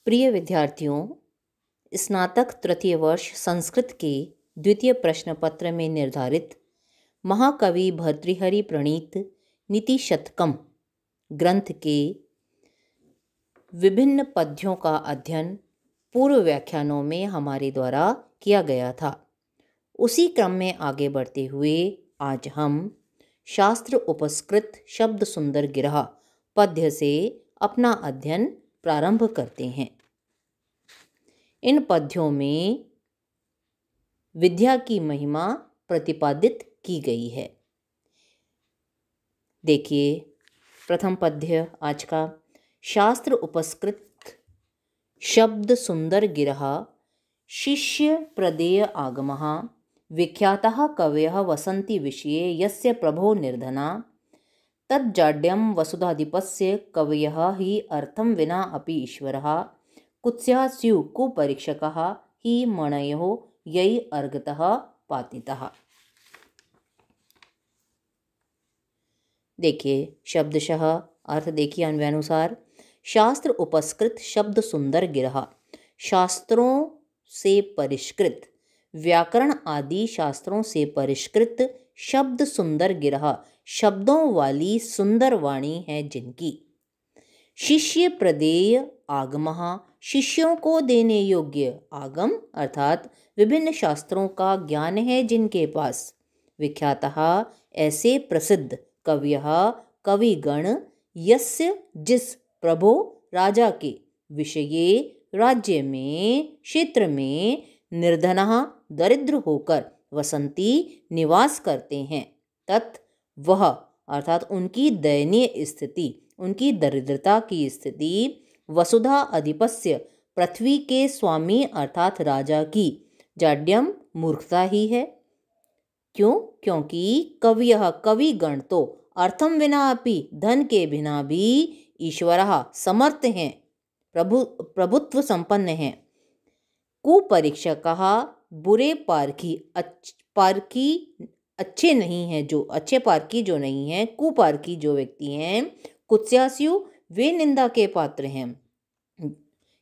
प्रिय विद्यार्थियों, स्नातक तृतीय वर्ष संस्कृत के द्वितीय प्रश्न पत्र में निर्धारित महाकवि भर्तृहरि प्रणीत नीति शतकम ग्रंथ के विभिन्न पद्यों का अध्ययन पूर्व व्याख्यानों में हमारे द्वारा किया गया था। उसी क्रम में आगे बढ़ते हुए आज हम शास्त्र उपस्कृत शब्द सुंदर गिरह पद्य से अपना अध्ययन प्रारंभ करते हैं। इन पद्यों में विद्या की महिमा प्रतिपादित की गई है। देखिए, प्रथम पद्य आज का, शास्त्र उपस्कृत शब्द सुंदर गिरह शिष्य प्रदेय आगमः विख्यातः कवयः वसन्ति विषये यस्य प्रभो निर्धना तज्जाड्यं वसुधाधिपस्य कवयः हि अर्थं विना अपि ईश्वरः कुत्स्याः स्युः कुपरीक्षकः हि मणयो यै अर्घतः पातितः। देखिए शब्दशः अर्थ देखिए अन्वयानुसार। शास्त्र उपस्कृत शब्द सुंदर गिरह, शास्त्रों से परिष्कृत, व्याकरण आदि शास्त्रों से परिष्कृत शब्द सुंदर गिरह, शब्दों वाली सुंदर वाणी है जिनकी। शिष्य प्रदेय आगमः, शिष्यों को देने योग्य आगम अर्थात विभिन्न शास्त्रों का ज्ञान है जिनके पास। विख्यातः ऐसे प्रसिद्ध, कवयः कविगण, यस्य जिस, प्रभो राजा के, विषये राज्य में, क्षेत्र में, निर्धनः दरिद्र होकर, वसंती निवास करते हैं, तत् वह अर्थात उनकी दयनीय स्थिति, उनकी दरिद्रता की स्थिति, वसुधा अधिपस्य पृथ्वी के स्वामी अर्थात राजा की, जाड्यम मूर्खता ही है। क्यों? क्योंकि कवयः कविगण तो अर्थम विना अपि धन के बिना भी ईश्वरः समर्थ हैं, प्रभुत्व संपन्न हैं। कुपरीक्षकः बुरे पारखी, पारखी अच्छे नहीं हैं, जो अच्छे पारखी जो नहीं हैं, कुपारखी जो व्यक्ति हैं। कुत्स्यास्यु वे निंदा के पात्र हैं।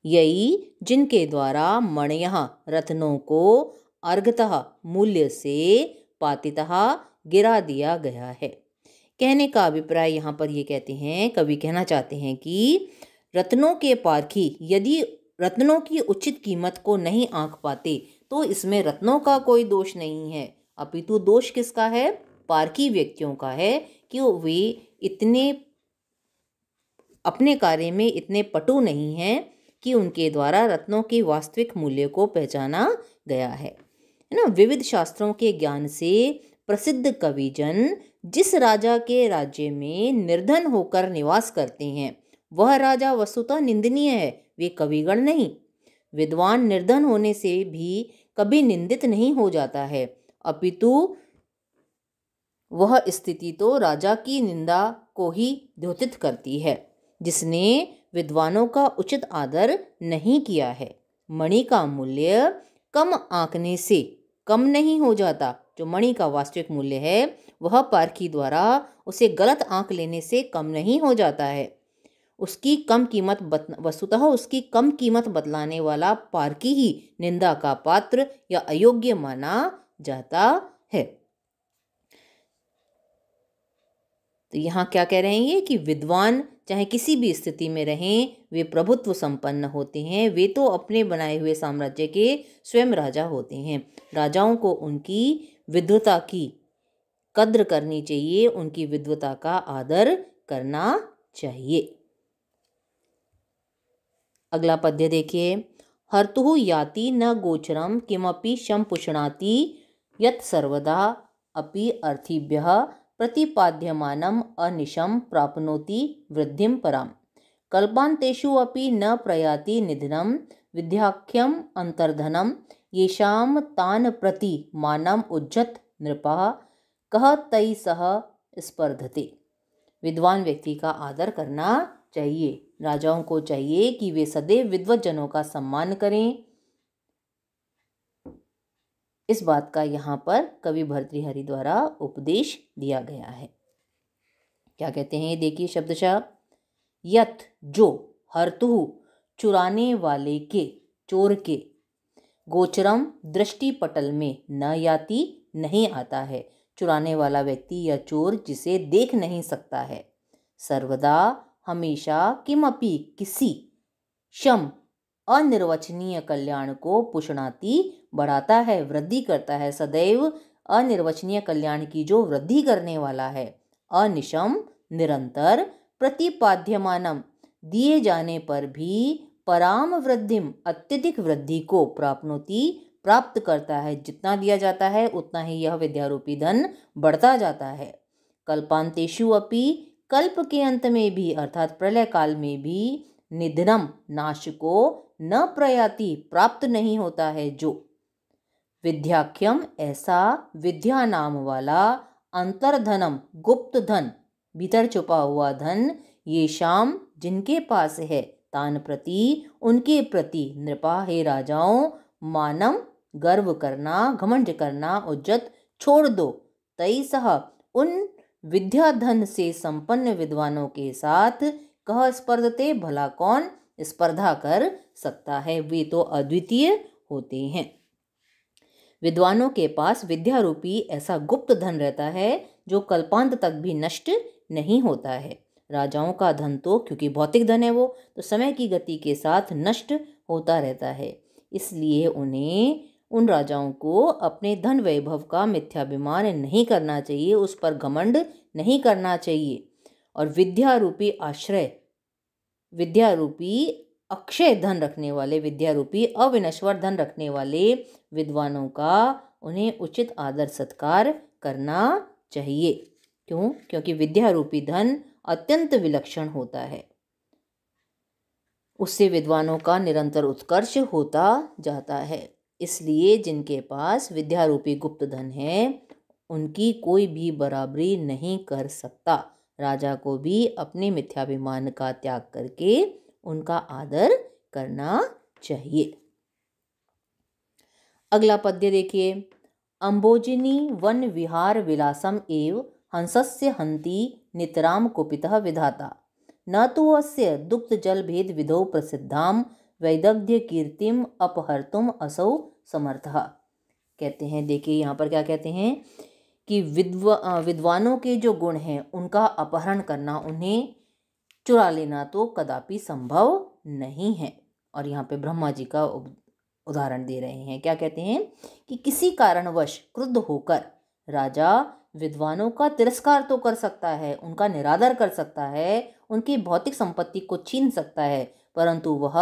यही जिनके द्वारा मणयः रत्नों को अर्घतः मूल्य से पातितः गिरा दिया गया है। कहने का अभिप्राय यहाँ पर ये कहते हैं, कवि कहना चाहते हैं कि रत्नों के पारखी यदि रत्नों की उचित कीमत को नहीं आंक पाते तो इसमें रत्नों का कोई दोष नहीं है, अपितु दोष किसका है? पारखी व्यक्तियों का है कि वे इतने अपने कार्य में इतने पटु नहीं हैं कि उनके द्वारा रत्नों के वास्तविक मूल्य को पहचाना गया है ना। विविध शास्त्रों के ज्ञान से प्रसिद्ध कविजन जिस राजा के राज्य में निर्धन होकर निवास करते हैं, वह राजा वस्तुतः निंदनीय है, वे कविगण नहीं। विद्वान निर्धन होने से भी कभी निंदित नहीं हो जाता है, अपितु वह स्थिति तो राजा की निंदा को ही द्योतित करती है, जिसने विद्वानों का उचित आदर नहीं किया है। मणि का मूल्य कम आंकने से कम नहीं हो जाता। जो मणि का वास्तविक मूल्य है वह पारखी द्वारा उसे गलत आंक लेने से कम नहीं हो जाता है। उसकी कम कीमत वस्तुतः उसकी कम कीमत बतलाने वाला पारखी ही निंदा का पात्र या अयोग्य माना जाता है। तो यहाँ क्या कह रहे हैं ये कि विद्वान चाहे किसी भी स्थिति में रहें, वे प्रभुत्व संपन्न होते हैं। वे तो अपने बनाए हुए साम्राज्य के स्वयं राजा होते हैं। राजाओं को उनकी विद्वता की कद्र करनी चाहिए, उनकी विद्वता का आदर करना चाहिए। अगला पद्य देखिए। हर्तुः याति न गोचरम किमपि शम पुष्णाति यत् सर्वदा अपि अर्थिभ्यः प्रतिपाद्यमानम अनिशम प्राप्नोति वृद्धिं पराम कल्पान्तेषु अपि न प्रयाति निधनम विद्याख्यम अंतर्धनम येषां तान् प्रति मानम उज्जत नृपः कह तै सह स्पर्धते। विद्वान व्यक्ति का आदर करना चाहिए। राजाओं को चाहिए कि वे सदैव विद्वत जनों का सम्मान करें। इस बात का यहाँ पर कवि भर्तृहरि द्वारा उपदेश दिया गया है। क्या कहते हैं देखिए शब्दशः। यत् जो, हर्तुः चुराने वाले के, चोर के, गोचरम दृष्टि पटल में न याति नहीं आता है, चुराने वाला व्यक्ति या चोर जिसे देख नहीं सकता है। सर्वदा हमेशा किमपि किसी, शम अनिर्वचनीय कल्याण को पुष्णाति बढ़ाता है, वृद्धि करता है, सदैव अनिर्वचनीय कल्याण की जो वृद्धि करने वाला है। अनिशम निरंतर, प्रतिपाद्यमानम दिए जाने पर भी, पराम वृद्धिम अत्यधिक वृद्धि को, प्राप्नोति प्राप्त करता है, जितना दिया जाता है उतना ही यह विद्यारूपी धन बढ़ता जाता है। कल्पांतेषु अपि, कल्प के अंत में भी अर्थात प्रलय काल में भी, निधनम नाश को न प्रयाति प्राप्त नहीं होता है, जो विद्याख्यम ऐसा विद्या नाम वाला, अंतर्धनम गुप्त धन, भीतर छुपा हुआ धन, ये शाम जिनके पास है, तान प्रति उनके प्रति, नृपा हे राजाओं, मानम गर्व करना, घमंड करना, उज्जत छोड़ दो, तई सह उन विद्याधन से संपन्न विद्वानों के साथ, कह स्पर्धते भला कौन स्पर्धा कर सकता है, वे तो अद्वितीय होते हैं। विद्वानों के पास विद्या रूपी ऐसा गुप्त धन रहता है जो कल्पांत तक भी नष्ट नहीं होता है। राजाओं का धन तो क्योंकि भौतिक धन है वो तो समय की गति के साथ नष्ट होता रहता है, इसलिए उन राजाओं को अपने धन वैभव का मिथ्याभिमान नहीं करना चाहिए, उस पर घमंड नहीं करना चाहिए। और विद्या रूपी आश्रय, विद्या रूपी अक्षय धन रखने वाले, विद्या रूपी अविनश्वर धन रखने वाले विद्वानों का उन्हें उचित आदर सत्कार करना चाहिए। क्यों? क्योंकि विद्या रूपी धन अत्यंत विलक्षण होता है, उससे विद्वानों का निरंतर उत्कर्ष होता जाता है। इसलिए जिनके पास विद्या रूपी गुप्त धन है उनकी कोई भी बराबरी नहीं कर सकता। राजा को भी अपने मिथ्याभिमान का त्याग करके उनका आदर करना चाहिए। अगला पद्य देखिए। अम्बोजिनी वन विहार विलासम एव हंसस्य हंति नितराम कुपितः विधाता, न तो अस्य दुग्ध जल भेद विधौ प्रसिद्धाम वैदग्ध्य कीर्तिम अपहर्तुम असौ समर्थः। कहते हैं, देखिए यहाँ पर क्या कहते हैं कि विद्वानों के जो गुण हैं उनका अपहरण करना, उन्हें चुरा लेना तो कदापि संभव नहीं है। और यहाँ पे ब्रह्मा जी का उदाहरण दे रहे हैं। क्या कहते हैं कि किसी कारणवश क्रुद्ध होकर राजा विद्वानों का तिरस्कार तो कर सकता है, उनका निरादर कर सकता है, उनकी भौतिक संपत्ति को छीन सकता है, परंतु वह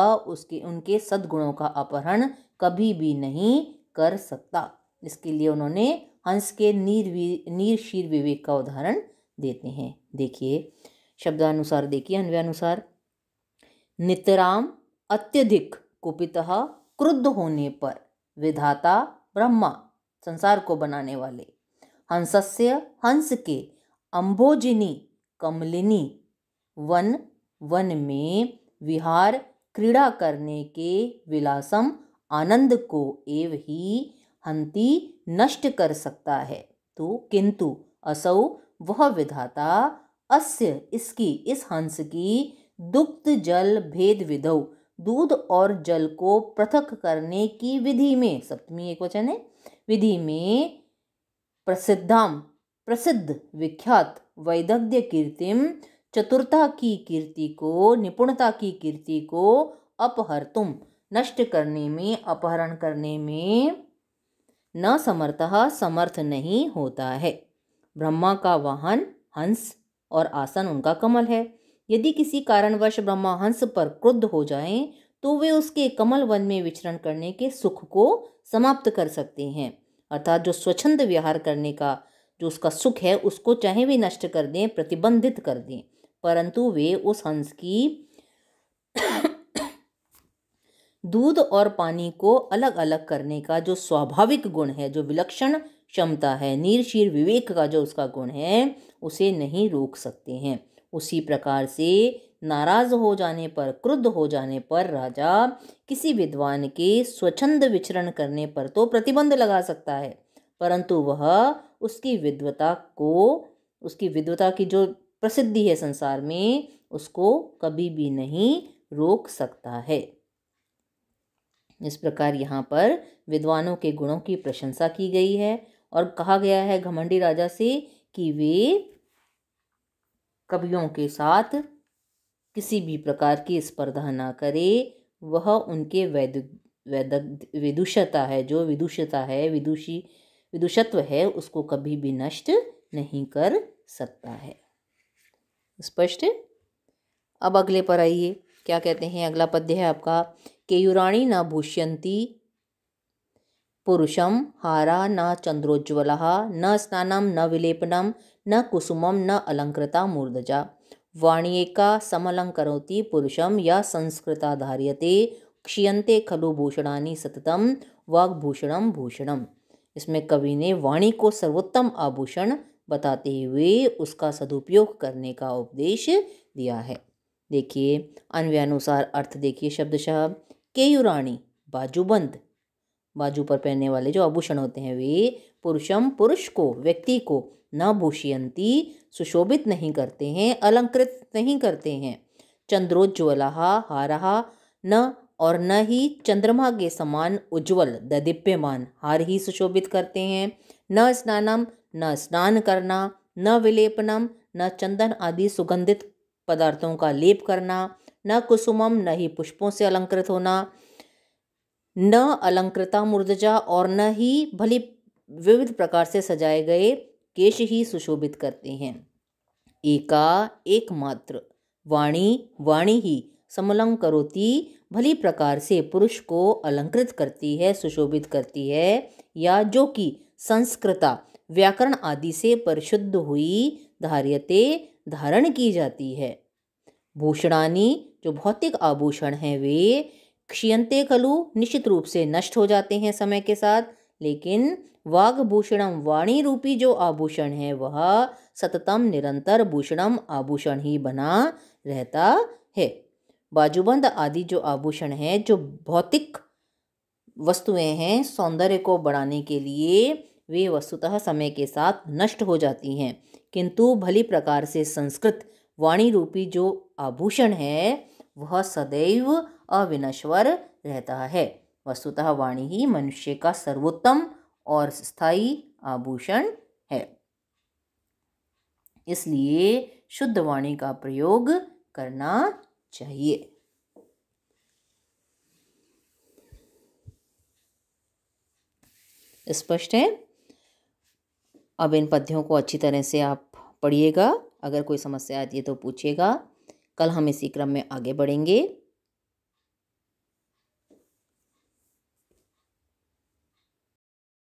उनके सद्गुणों का अपहरण कभी भी नहीं कर सकता। इसके लिए उन्होंने हंस के नीर शीर विवेक का उदाहरण देते हैं। देखिए शब्दानुसार, देखिए अन्वयानुसार। नितराम अत्यधिक कुपितः, क्रुद्ध होने पर, विधाता ब्रह्मा संसार को बनाने वाले, हंसस्य हंस के, अम्भोजिनी कमलिनी, वन में विहार क्रीड़ा करने के, विलासम आनंद को, एव ही हंति नष्ट कर सकता है। तो किंतु असौ वह विधाता, अस्य इसकी, इस हंस की, दुग्ध जल भेद विधौ, दूध और जल को पृथक करने की विधि में, सप्तमी एकवचन है, विधि में, प्रसिद्धाम प्रसिद्ध विख्यात, वैदग्ध्य कीर्तिम चतुरता की कीर्ति को, निपुणता की कीर्ति को, अपहर्तुम नष्ट करने में, अपहरण करने में, न समर्थः समर्थ नहीं होता है। ब्रह्मा का वाहन हंस और आसन उनका कमल है। यदि किसी कारणवश ब्रह्मा हंस पर क्रुद्ध हो जाएं तो वे उसके कमल वन में विचरण करने के सुख को समाप्त कर सकते हैं। अर्थात जो स्वच्छंद विहार करने का जो उसका सुख है उसको चाहे भी नष्ट कर दें, प्रतिबंधित कर दें, परंतु वे उस हंस की दूध और पानी को अलग अलग करने का जो स्वाभाविक गुण है, जो विलक्षण क्षमता है, नीर शीर विवेक का जो उसका गुण है, उसे नहीं रोक सकते हैं। उसी प्रकार से नाराज हो जाने पर, क्रुद्ध हो जाने पर राजा किसी विद्वान के स्वच्छंद विचरण करने पर तो प्रतिबंध लगा सकता है, परंतु वह उसकी विद्वता की जो प्रसिद्धि है संसार में, उसको कभी भी नहीं रोक सकता है। इस प्रकार यहाँ पर विद्वानों के गुणों की प्रशंसा की गई है और कहा गया है घमंडी राजा से कि वे कवियों के साथ किसी भी प्रकार की स्पर्धा ना करे। वह उनके विदुषता है, जो विदुषता है, विदुषत्व है, उसको कभी भी नष्ट नहीं कर सकता है। स्पष्ट। अब अगले पर आइए, क्या कहते हैं। अगला पद्य है आपका, केयुराणी न भूष्यन्ति पुरुषम हारा न चंद्रोज्ज्वलः न स्नानं न विलेपनं न कुसुमं न अलंकृता मूर्धजा वाण्येका समलंकरोति पुरुषम या संस्कृता धार्यते क्षीयन्ते खलु भूषणानि सततम वाग्भूषणम भूषणम। इसमें कवि ने वाणी को सर्वोत्तम आभूषण बताते हुए उसका सदुपयोग करने का उपदेश दिया है। देखिए अन्वयानुसार अर्थ देखिए शब्दशः। केयुराणी बाजूबंद, बाजू पर पहनने वाले जो आभूषण होते हैं वे पुरुषम पुरुष को, व्यक्ति को, न भूषयंती सुशोभित नहीं करते हैं, अलंकृत नहीं करते हैं। चंद्रोज्ज्वलः हारः न, और न ही चंद्रमा के समान उज्ज्वल ददीप्यमान हार ही सुशोभित करते हैं। न स्नानम, न स्नान करना, न विलेपनम, न चंदन आदि सुगंधित पदार्थों का लेप करना, न कुसुमम, न ही पुष्पों से अलंकृत होना, न अलंकृता मूर्धजा, और न ही भली विविध प्रकार से सजाए गए केश ही सुशोभित करते हैं। एका एकमात्र, वाणी वाणी ही, समलंग करोति भली प्रकार से पुरुष को अलंकृत करती है, सुशोभित करती है, या जो कि संस्कृता व्याकरण आदि से परिशुद्ध हुई धार्यते धारण की जाती है। भूषणानि जो भौतिक आभूषण हैं वे क्षीयन्ते खलु निश्चित रूप से नष्ट हो जाते हैं समय के साथ, लेकिन वाग्भूषणम वाणी रूपी जो आभूषण है वह सततम निरंतर भूषणम आभूषण ही बना रहता है। बाजूबंद आदि जो आभूषण हैं, जो भौतिक वस्तुएं हैं सौंदर्य को बढ़ाने के लिए, वे वस्तुतः समय के साथ नष्ट हो जाती हैं, किंतु भली प्रकार से संस्कृत वाणी रूपी जो आभूषण है वह सदैव अविनश्वर रहता है। वस्तुतः वाणी ही मनुष्य का सर्वोत्तम और स्थायी आभूषण है, इसलिए शुद्ध वाणी का प्रयोग करना चाहिए। स्पष्ट है। अब इन पद्यों को अच्छी तरह से आप पढ़िएगा, अगर कोई समस्या आती है तो पूछिएगा। कल हम इसी क्रम में आगे बढ़ेंगे।